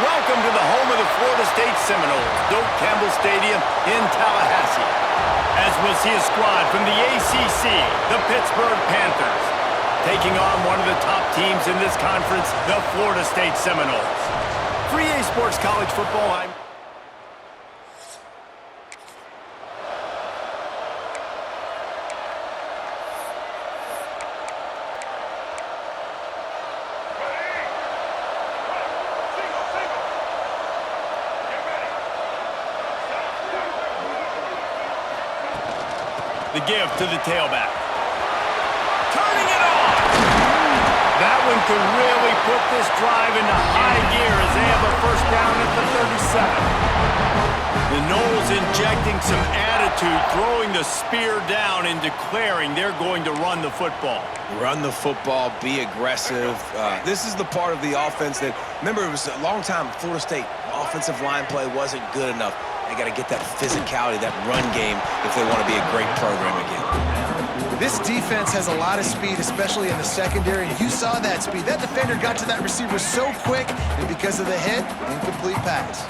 Welcome to the home of the Florida State Seminoles, Doak Campbell Stadium in Tallahassee. As we'll see a squad from the ACC, the Pittsburgh Panthers, taking on one of the top teams in this conference, the Florida State Seminoles. For EA Sports College Football, I'm... The give to the tailback. Turning it on! That one could really put this drive into high gear as they have a first down at the 37. The Noles injecting some attitude, throwing the spear down and declaring they're going to run the football. Run the football, be aggressive. This is the part of the offense that, remember, it was a long time Florida State offensive line play wasn't good enough. They got to get that physicality, that run game, if they want to be a great program again. This defense has a lot of speed, especially in the secondary, and you saw that speed. That defender got to that receiver so quick, and because of the hit, incomplete pass.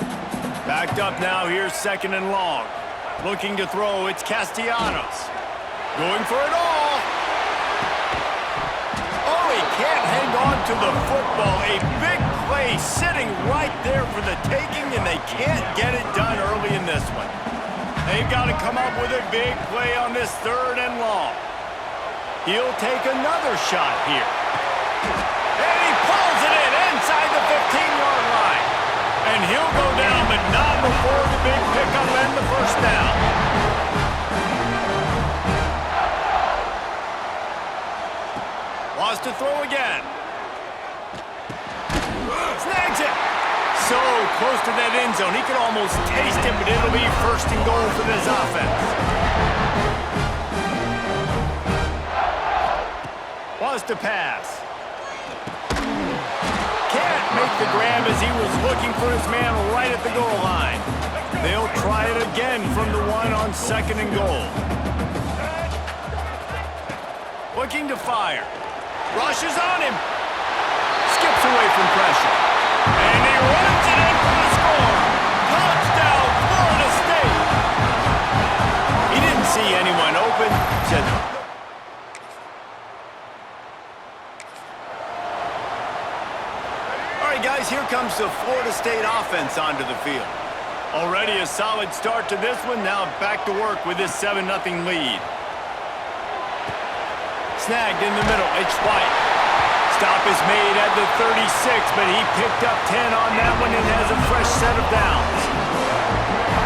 Backed up now, here's second and long. Looking to throw, it's Castellanos. Going for it all. Oh, he can't hang on to the football. A big play sitting right there for the taking, and they can't get it done early in this one. They've got to come up with a big play on this third and long. He'll take another shot here. And he pulls it in inside the 15-yard line. And he'll go down, but not before the big pickup and the first down. Wants to throw again. Snags it. So close to that end zone. He can almost taste it, but it'll be first and goal for this offense. Wants to pass. Can't make the grab as he was looking for his man right at the goal line. They'll try it again from the one on second and goal. Looking to fire. Rushes on him. Skips away from pressure. And he runs it in for the score. Touchdown, Florida State. He didn't see anyone open. Said, all right, guys, here comes the Florida State offense onto the field. Already a solid start to this one. Now back to work with this 7-0 lead. Snagged in the middle. It's White. Stop is made at the 36, but he picked up 10 on that one and has a fresh set of downs.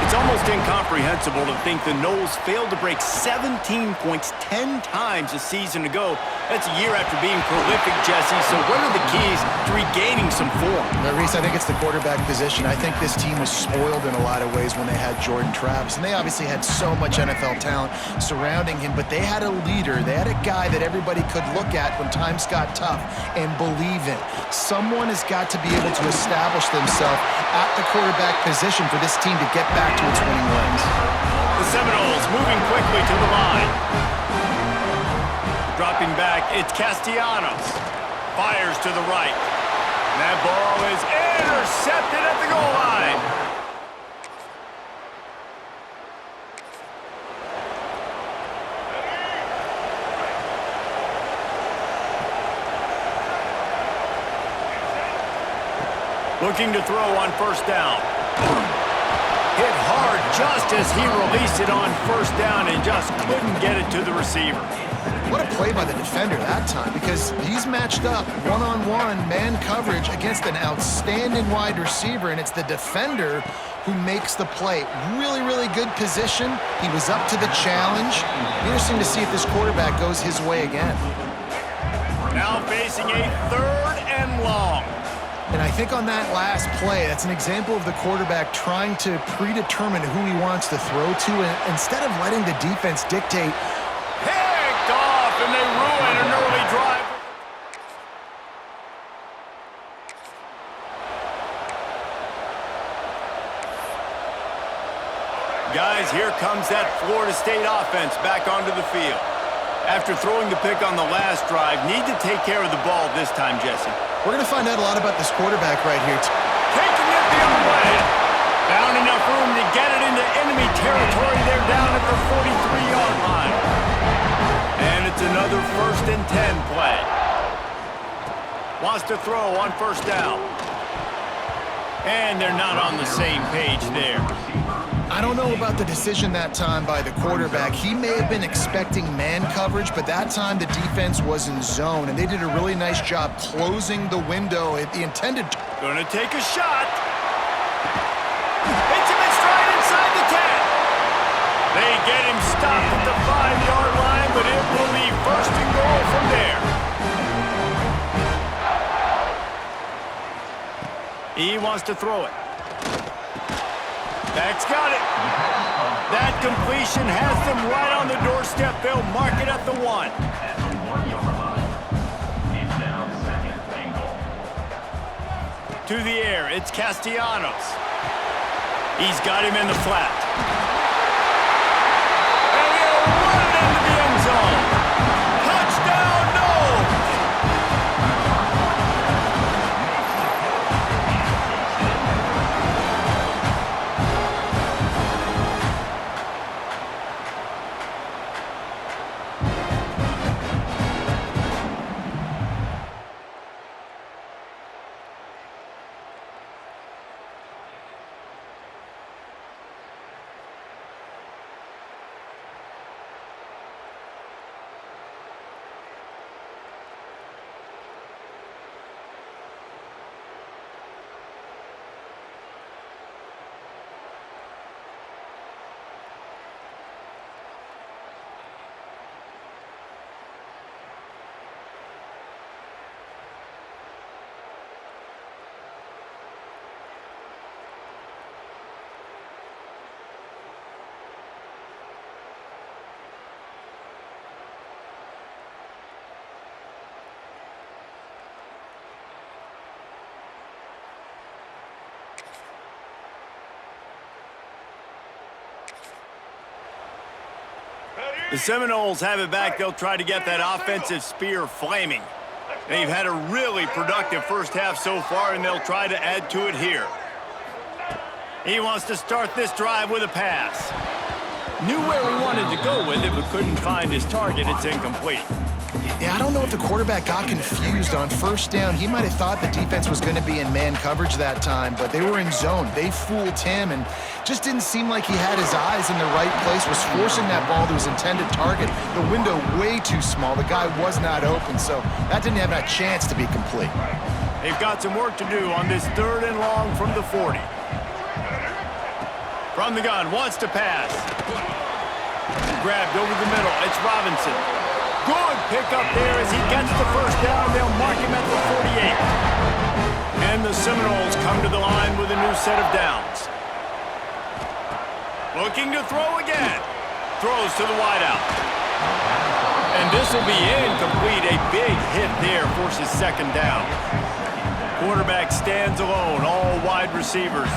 It's almost incomprehensible to think the Noles failed to break 17 points 10 times a season ago. That's a year after being prolific, Jesse. So what are the keys to regaining some form? Reese, I think it's the quarterback position. I think this team was spoiled in a lot of ways when they had Jordan Travis. And they obviously had so much NFL talent surrounding him, but they had a leader. They had a guy that everybody could look at when times got tough and believe in. Someone has got to be able to establish themselves at the quarterback position for this team to get back to its winning ways. The Seminoles moving quickly to the line. Dropping back, it's Castellanos. Fires to the right. And that ball is intercepted at the goal line. Looking to throw on first down. Hit hard just as he released it on first down and just couldn't get it to the receiver. What a play by the defender that time, because he's matched up one-on-one man coverage against an outstanding wide receiver, and it's the defender who makes the play. Really, really good position. He was up to the challenge. Interesting to see if this quarterback goes his way again. Now facing a third and long. And I think on that last play, that's an example of the quarterback trying to predetermine who he wants to throw to, and instead of letting the defense dictate. Picked off, and they ruin an early drive. Guys, here comes that Florida State offense back onto the field. After throwing the pick on the last drive, need to take care of the ball this time, Jesse. We're going to find out a lot about this quarterback right here. Taking it their 43-yard line. And it's another 1st and 10 play. Wants to throw on 1st down. And they're not on the same page there. I don't know about the decision that time by the quarterback. He may have been expecting man coverage, but that time the defense was in zone, and they did a really nice job closing the window at the intended. Gonna take a shot. Hits him in stride inside the 10. They get him stopped at the 5-yard line, but it will be 1st and goal from there. He wants to throw it. Dak's got it. That completion has them right on the doorstep. They'll mark it at the 1. To the air, it's Castellanos. He's got him in the flat. And he'll run it into the end zone. Touchdown, Noles! The Seminoles have it back. They'll try to get that offensive spear flaming. They've had a really productive first half so far, and they'll try to add to it here. He wants to start this drive with a pass. Knew where he wanted to go with it, but couldn't find his target. It's incomplete. Yeah, I don't know if the quarterback got confused on 1st down. He might have thought the defense was going to be in man coverage that time, but they were in zone. They fooled him and just didn't seem like he had his eyes in the right place, was forcing that ball to his intended target. The window way too small. The guy was not open, so that didn't have a chance to be complete. They've got some work to do on this 3rd and long from the 40. From the gun, wants to pass. Grabbed over the middle. It's Robinson. Good pickup there as he gets the 1st down. They'll mark him at the 48. And the Seminoles come to the line with a new set of downs. Looking to throw again. Throws to the wideout. And this will be incomplete. A big hit there forces 2nd down. Quarterback stands alone, all wide receivers.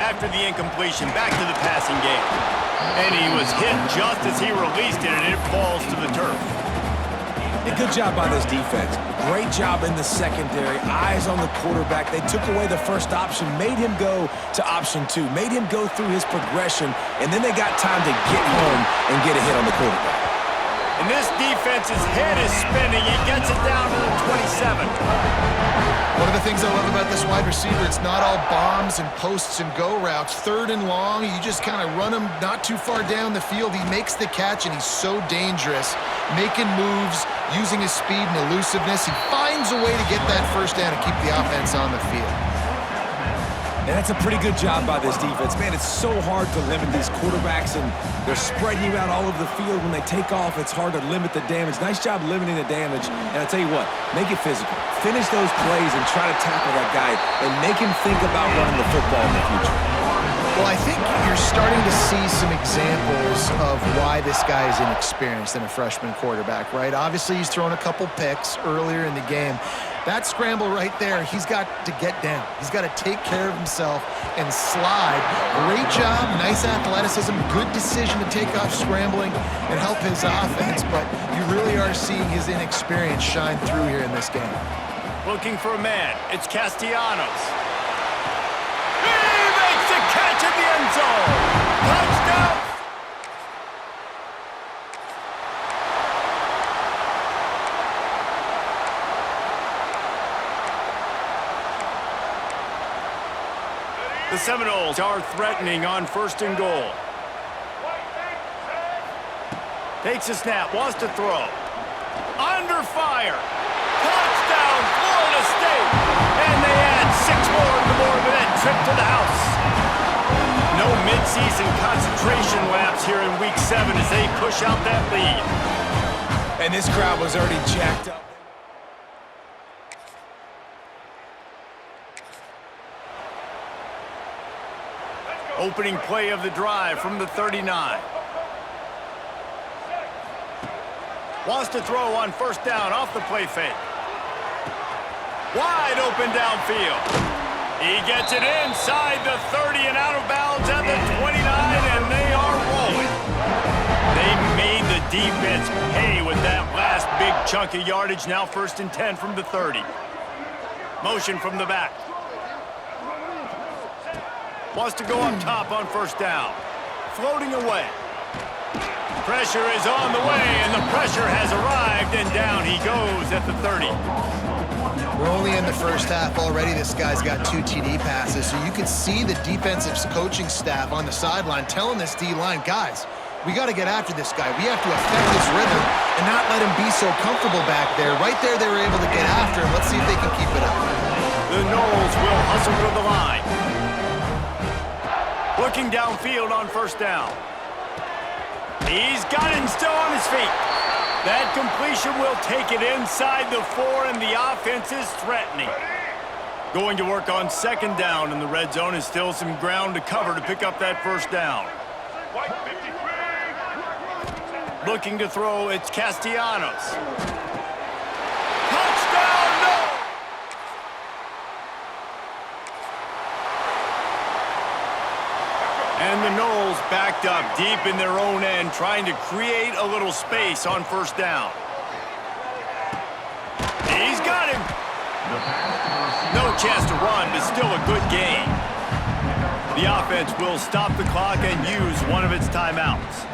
After the incompletion, back to the passing game. And he was hit just as he released it, and it falls to the turf. A good job by this defense. Great job in the secondary. Eyes on the quarterback. They took away the 1st option, made him go to option 2, made him go through his progression, and then they got time to get home and get a hit on the quarterback. And this defense's head is spinning. He gets it down to the 27. One of the things I love about this wide receiver, it's not all bombs and posts and go routes. 3rd and long, you just kind of run him not too far down the field. He makes the catch, and he's so dangerous, making moves, using his speed and elusiveness. He finds a way to get that 1st down and keep the offense on the field. And that's a pretty good job by this defense. Man, it's so hard to limit these quarterbacks, and they're spreading you out all over the field. When they take off, it's hard to limit the damage. Nice job limiting the damage. And I'll tell you what, make it physical. Finish those plays and try to tackle that guy and make him think about running the football in the future. Well, I think you're starting to see some examples of why this guy is inexperienced in a freshman quarterback, right? Obviously, he's thrown a couple picks earlier in the game. That scramble right there, he's got to get down. He's got to take care of himself and slide. Great job, nice athleticism, good decision to take off scrambling and help his offense, but you really are seeing his inexperience shine through here in this game. Looking for a man. It's Castellanos. He makes a catch in the end zone. Touchdown. The Seminoles are threatening on 1st and goal. Takes a snap, wants to throw. Under fire. Touchdown, Florida State. And they add 6 more to the board with that trip to the house. No midseason concentration laps here in Week 7 as they push out that lead. And this crowd was already jacked up. Opening play of the drive from the 39. Wants to throw on 1st down off the play fake. Wide open downfield. He gets it inside the 30 and out of bounds at the 29, and they are rolling. They made the defense pay with that last big chunk of yardage. Now 1st and 10 from the 30. Motion from the back. Wants to go up top on 1st down. Floating away. Pressure is on the way, and the pressure has arrived, and down he goes at the 30. We're only in the first half already. This guy's got 2 TD passes, so you can see the defensive coaching staff on the sideline telling this D-line, guys, we got to get after this guy. We have to affect his rhythm and not let him be so comfortable back there. Right there, they were able to get after him. Let's see if they can keep it up. The Noles will hustle to the line. Looking downfield on 1st down. He's got him still on his feet. That completion will take it inside the 4, and the offense is threatening. Going to work on 2nd down in the red zone, and still some ground to cover to pick up that 1st down. Looking to throw, it's Castellanos. Touchdown, no! And the Noles backed up deep in their own end, trying to create a little space on 1st down. He's got him. No chance to run, but still a good gain. The offense will stop the clock and use one of its timeouts.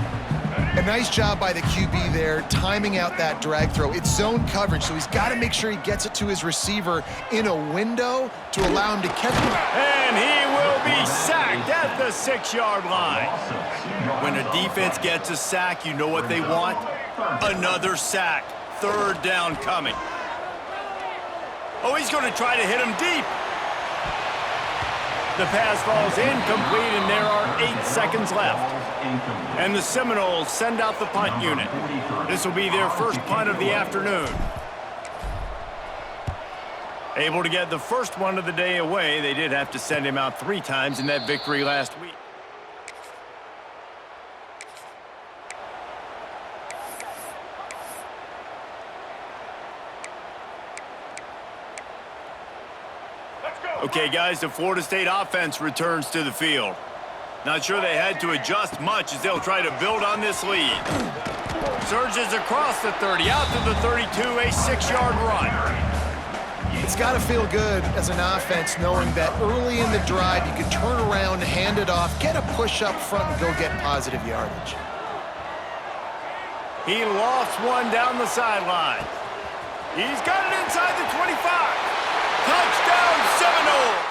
A nice job by the QB there, timing out that drag throw. It's zone coverage, so he's got to make sure he gets it to his receiver in a window to allow him to catch it. And he will be sacked at the 6-yard line. When a defense gets a sack, you know what they want? Another sack. 3rd down coming. Oh, he's going to try to hit him deep. The pass falls incomplete, and there are 8 seconds left. And the Seminoles send out the punt unit. This will be their first punt of the afternoon. Able to get the first one of the day away. They did have to send him out 3 times in that victory last week. Okay, guys, the Florida State offense returns to the field. Not sure they had to adjust much as they'll try to build on this lead. Surges across the 30, out to the 32, a 6-yard run. It's got to feel good as an offense knowing that early in the drive you can turn around, hand it off, get a push up front, and go get positive yardage. He lofts one down the sideline. He's got it inside the 25. Touchdown, Seminoles!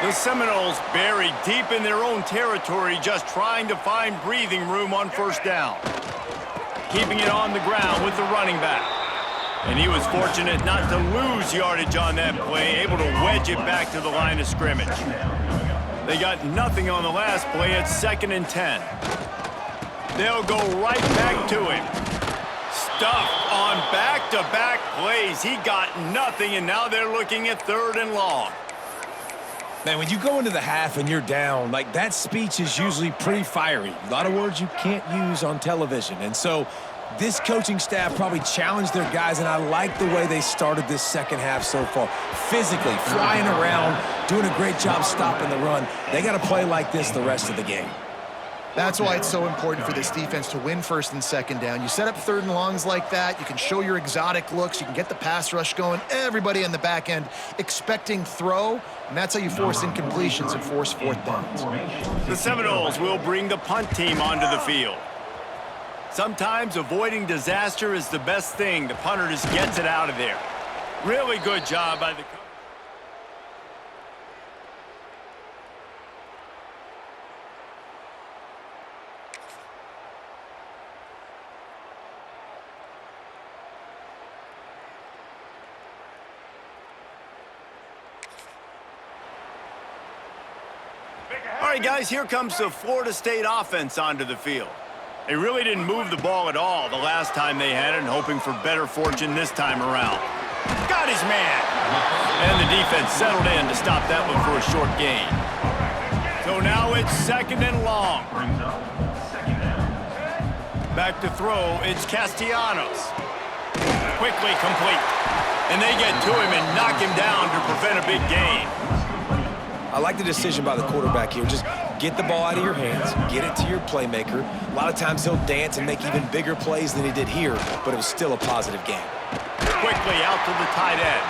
The Seminoles buried deep in their own territory, just trying to find breathing room on 1st down. Keeping it on the ground with the running back. And he was fortunate not to lose yardage on that play, able to wedge it back to the line of scrimmage. They got nothing on the last play. It's 2nd and 10. They'll go right back to him. Stuffed on back-to-back plays. He got nothing, and now they're looking at 3rd and long. Man, when you go into the half and you're down, like, that speech is usually pretty fiery. A lot of words you can't use on television. And so this coaching staff probably challenged their guys, and I like the way they started this 2nd half so far. Physically, flying around, doing a great job stopping the run. They got to play like this the rest of the game. That's why it's so important for this defense to win 1st and 2nd down. You set up 3rd and longs like that, you can show your exotic looks, you can get the pass rush going, everybody on the back end expecting throw, and that's how you force incompletions and force 4th downs. The Seminoles will bring the punt team onto the field. Sometimes avoiding disaster is the best thing. The punter just gets it out of there. Really good job by the... All right, guys, here comes the Florida State offense onto the field. They really didn't move the ball at all the last time they had it, and hoping for better fortune this time around. Got his man. And the defense settled in to stop that one for a short gain. So now it's 2nd and long. Back to throw, it's Castellanos. Quickly complete. And they get to him and knock him down to prevent a big gain. I like the decision by the quarterback here. Just get the ball out of your hands, get it to your playmaker. A lot of times he'll dance and make even bigger plays than he did here, but it was still a positive game. Quickly out to the tight end.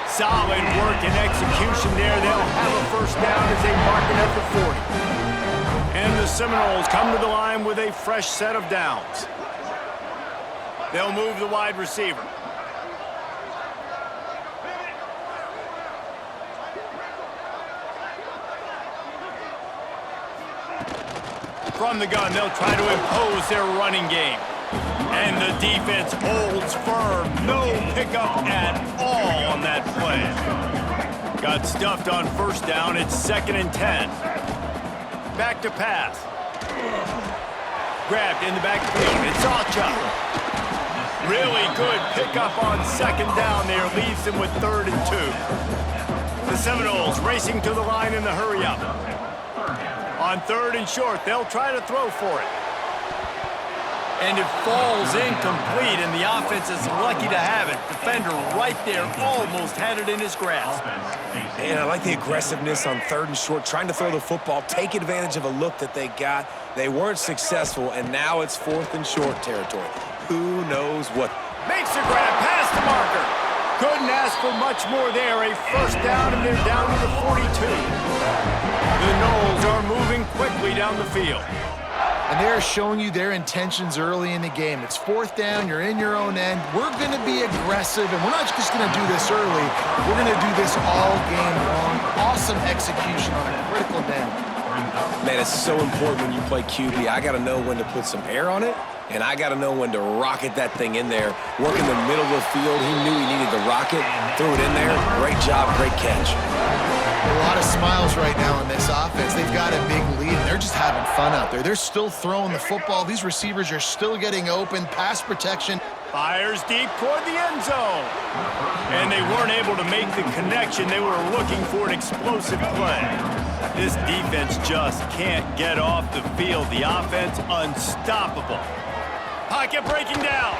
Solid work and execution there. They'll have a first down as they mark it at the 40. And the Seminoles come to the line with a fresh set of downs. They'll move the wide receiver. From the gun, they'll try to impose their running game. And the defense holds firm. No pickup at all on that play. Got stuffed on first down. It's 2nd and 10. Back to pass. Grabbed in the backfield. It's Acha. Really good pickup on 2nd down there. Leaves them with 3rd and 2. The Seminoles racing to the line in the hurry-up. On 3rd and short, they'll try to throw for it. And it falls incomplete, and the offense is lucky to have it. Defender right there almost had it in his grasp. And I like the aggressiveness on 3rd and short, trying to throw the football, take advantage of a look that they got. They weren't successful, and now it's 4th and short territory. Who knows what? Makes a grab, past the marker. Couldn't ask for much more there. A first down, and they're down to the 42. The Noles are moving quickly down the field. And they're showing you their intentions early in the game. It's 4th down, you're in your own end. We're going to be aggressive, and we're not just going to do this early. We're going to do this all game long. Awesome execution on a critical down. Man, it's so important when you play QB. I got to know when to put some air on it, and I got to know when to rocket that thing in there. Work in the middle of the field. He knew he needed the rocket, threw it in there. Great job, great catch. A lot of smiles right now in this offense. They've got a big lead, and they're just having fun out there. They're still throwing the football. These receivers are still getting open. Pass protection. Fires deep toward the end zone. And they weren't able to make the connection. They were looking for an explosive play. This defense just can't get off the field. The offense unstoppable. Pocket breaking down.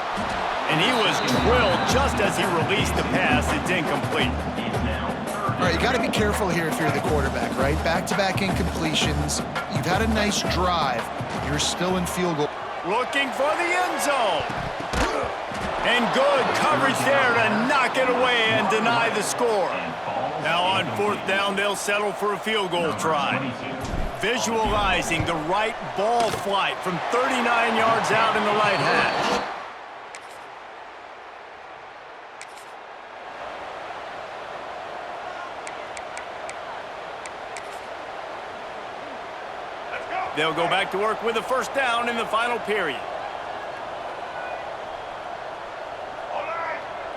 And he was drilled just as he released the pass. It's incomplete. All right, you got to be careful here if you're the quarterback, right? Back-to-back incompletions. You've had a nice drive. You're still in field goal. Looking for the end zone. And good coverage there to knock it away and deny the score. Now on 4th down, they'll settle for a field goal try. Visualizing the right ball flight from 39 yards out in the right hash. They'll go back to work with a first down in the final period.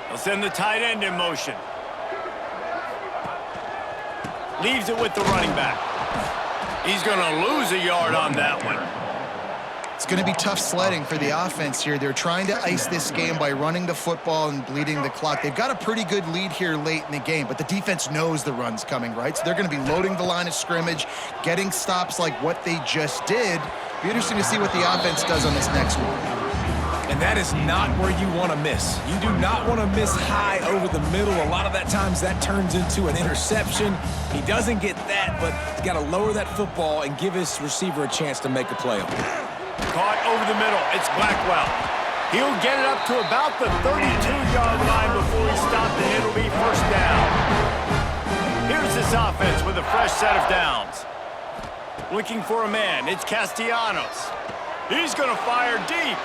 They'll send the tight end in motion. Leaves it with the running back. He's going to lose a yard on that one. It's going to be tough sledding for the offense here. They're trying to ice this game by running the football and bleeding the clock. They've got a pretty good lead here late in the game, but the defense knows the run's coming, right? So they're going to be loading the line of scrimmage, getting stops like what they just did. Be interesting to see what the offense does on this next one. And that is not where you want to miss. You do not want to miss high over the middle. A lot of that times that turns into an interception. He doesn't get that, but he's got to lower that football and give his receiver a chance to make a play on it. Caught over the middle. It's Blackwell. He'll get it up to about the 32-yard line before he stopped, and it'll be first down. Here's this offense with a fresh set of downs. Looking for a man. It's Castellanos. He's going to fire deep.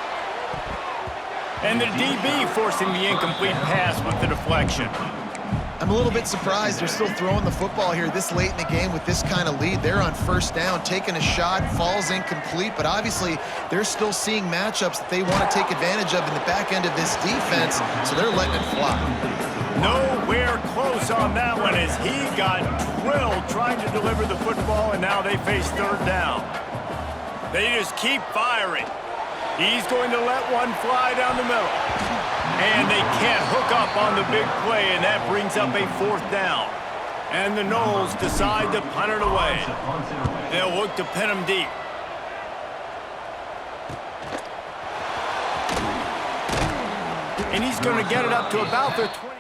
And the DB forcing the incomplete pass with the deflection. I'm a little bit surprised they're still throwing the football here this late in the game with this kind of lead. They're on first down, taking a shot, falls incomplete, but obviously they're still seeing matchups that they want to take advantage of in the back end of this defense, so they're letting it fly. Nowhere close on that one as he got drilled trying to deliver the football, and now they face third down. They just keep firing. He's going to let one fly down the middle. And they can't hook up on the big play, and that brings up a fourth down. And the Noles decide to punt it away. They'll look to pin him deep. And he's going to get it up to about their 20.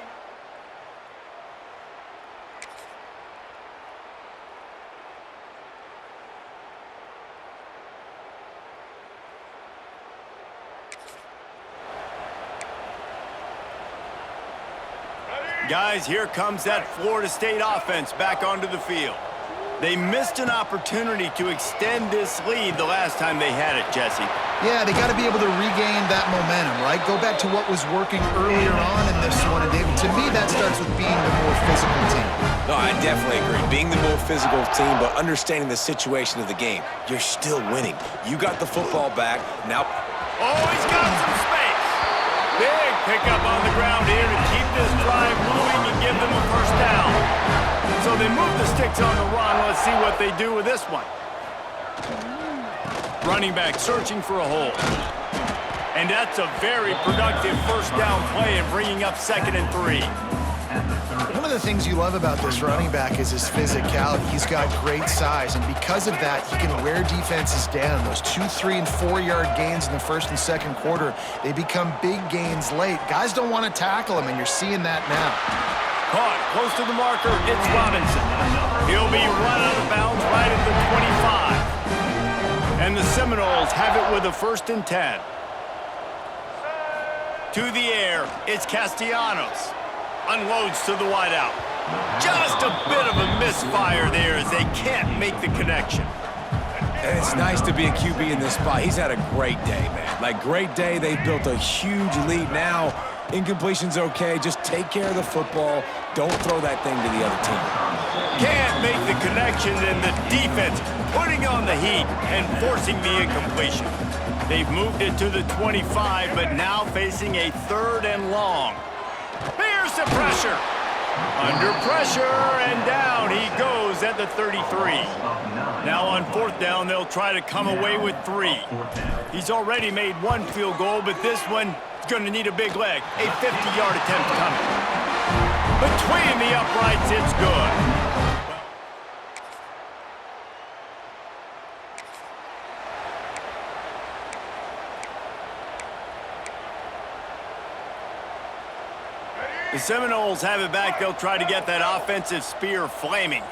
Guys, here comes that Florida State offense back onto the field. They missed an opportunity to extend this lead the last time they had it, Jesse. Yeah, they got to be able to regain that momentum, right? Go back to what was working earlier on in this one. And David, to me, that starts with being the more physical team. No, I definitely agree. Being the more physical team, but understanding the situation of the game. You're still winning. You got the football back. Now... Oh, he's got some space. Big pickup on the ground here to keep this drive moving and give them a first down. So they move the sticks on the run. Let's see what they do with this one. Running back searching for a hole. And that's a very productive first down play and bringing up 2nd and 3. One of the things you love about this running back is his physicality. He's got great size, and because of that, he can wear defenses down. Those 2, 3, and 4-yard gains in the first and second quarter, they become big gains late. Guys don't want to tackle him, and you're seeing that now. Caught close to the marker, it's Robinson. He'll be run out of bounds right at the 25. And the Seminoles have it with a 1st and 10. To the air, it's Castellanos. Unloads to the wideout. Just a bit of a misfire there as they can't make the connection. And it's nice to be a QB in this spot. He's had a great day, man. Like, great day. They've built a huge lead now. Incompletion's okay. Just take care of the football. Don't throw that thing to the other team. Can't make the connection, and the defense putting on the heat and forcing the incompletion. They've moved it to the 25, but now facing a 3rd and long. Here's the pressure. Under pressure, and down he goes at the 33. Now on 4th down, they'll try to come away with 3. He's already made 1 field goal, but this one is going to need a big leg. A 50-yard attempt coming. Between the uprights, it's good. The Seminoles have it back. They'll try to get that offensive spear flaming.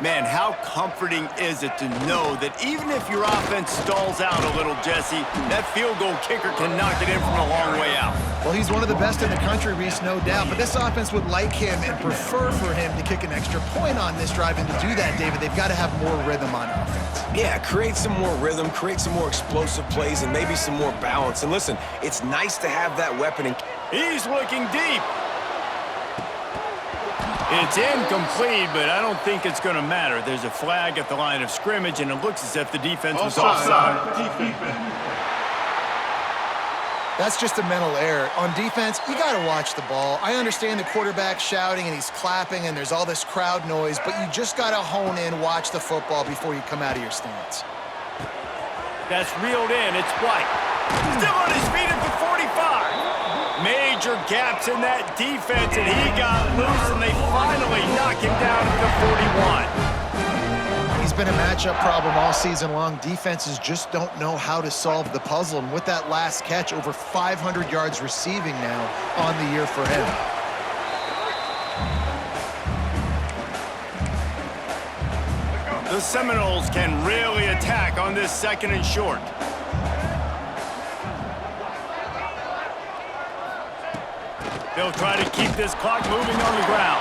Man, how comforting is it to know that even if your offense stalls out a little, Jesse, that field goal kicker can knock it in from a long way out. Well, he's one of the best in the country, Reese, no doubt. But this offense would like him and prefer for him to kick an extra point on this drive. And to do that, David, they've got to have more rhythm on offense. Yeah, create some more rhythm, create some more explosive plays, and maybe some more balance. And listen, it's nice to have that weapon. He's looking deep. It's incomplete, but I don't think it's going to matter. There's a flag at the line of scrimmage, and it looks as if the defense was offside. That's just a mental error. On defense, you got to watch the ball. I understand the quarterback shouting and he's clapping and there's all this crowd noise, but you just got to hone in, watch the football before you come out of your stance. That's reeled in. It's White. Still on his feet at the 45. Major gaps in that defense, and he got loose, and they finally knock him down at the 41. He's been a matchup problem all season long. Defenses just don't know how to solve the puzzle, and with that last catch, over 500 yards receiving now on the year for him. The Seminoles can really attack on this 2nd and short. They'll try to keep this clock moving on the ground.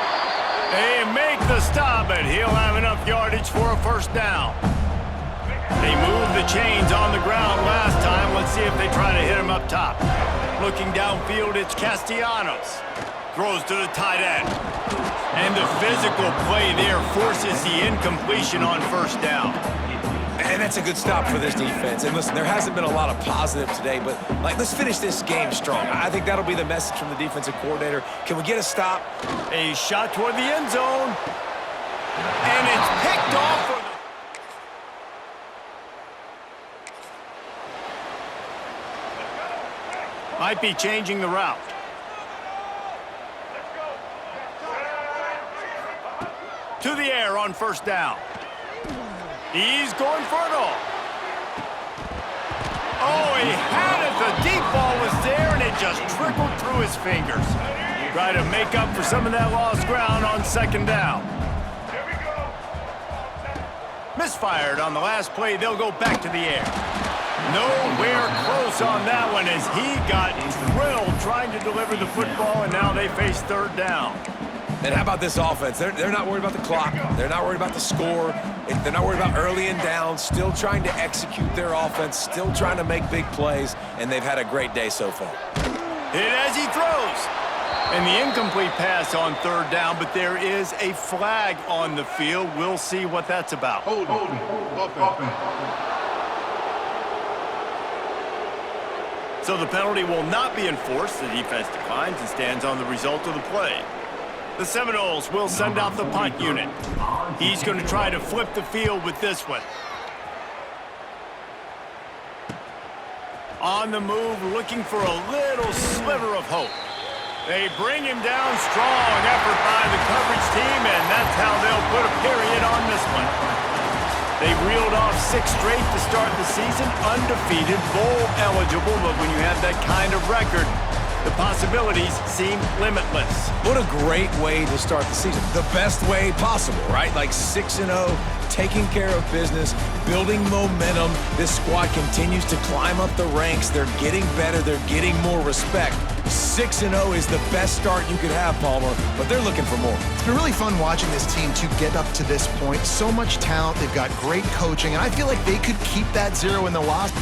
They make the stop, but he'll have enough yardage for a first down. They moved the chains on the ground last time. Let's see if they try to hit him up top. Looking downfield, it's Castellanos. Throws to the tight end. And the physical play there forces the incompletion on first down. And that's a good stop for this defense. And listen, there hasn't been a lot of positive today, but let's finish this game strong. I think that'll be the message from the defensive coordinator. Can we get a stop? A shot toward the end zone. And it's picked off for the... Might be changing the route. To the air on first down. He's going for it all. Oh, he had it. The deep ball was there, and it just trickled through his fingers. Try to make up for some of that lost ground on second down. Misfired on the last play. They'll go back to the air. Nowhere close on that one as he got drilled trying to deliver the football, and now they face third down. And how about this offense? They're not worried about the clock. They're not worried about the score. They're not worried about early and down. Still trying to execute their offense. Still trying to make big plays. And they've had a great day so far. Hit as he throws. And the incomplete pass on third down, but there is a flag on the field. We'll see what that's about. Hold it. So the penalty will not be enforced. The defense declines and stands on the result of the play. The Seminoles will send out the punt unit. He's going to try to flip the field with this one. On the move, looking for a little sliver of hope. They bring him down. Strong effort by the coverage team, and that's how they'll put a period on this one. They reeled off 6 straight to start the season, undefeated, bowl eligible, but when you have that kind of record, the possibilities seem limitless. What a great way to start the season. The best way possible, right? Like 6-0, taking care of business, building momentum. This squad continues to climb up the ranks. They're getting better. They're getting more respect. 6-0 is the best start you could have, Palmer, but they're looking for more. It's been really fun watching this team to get up to this point. So much talent. They've got great coaching, and I feel like they could keep that 0 in the loss.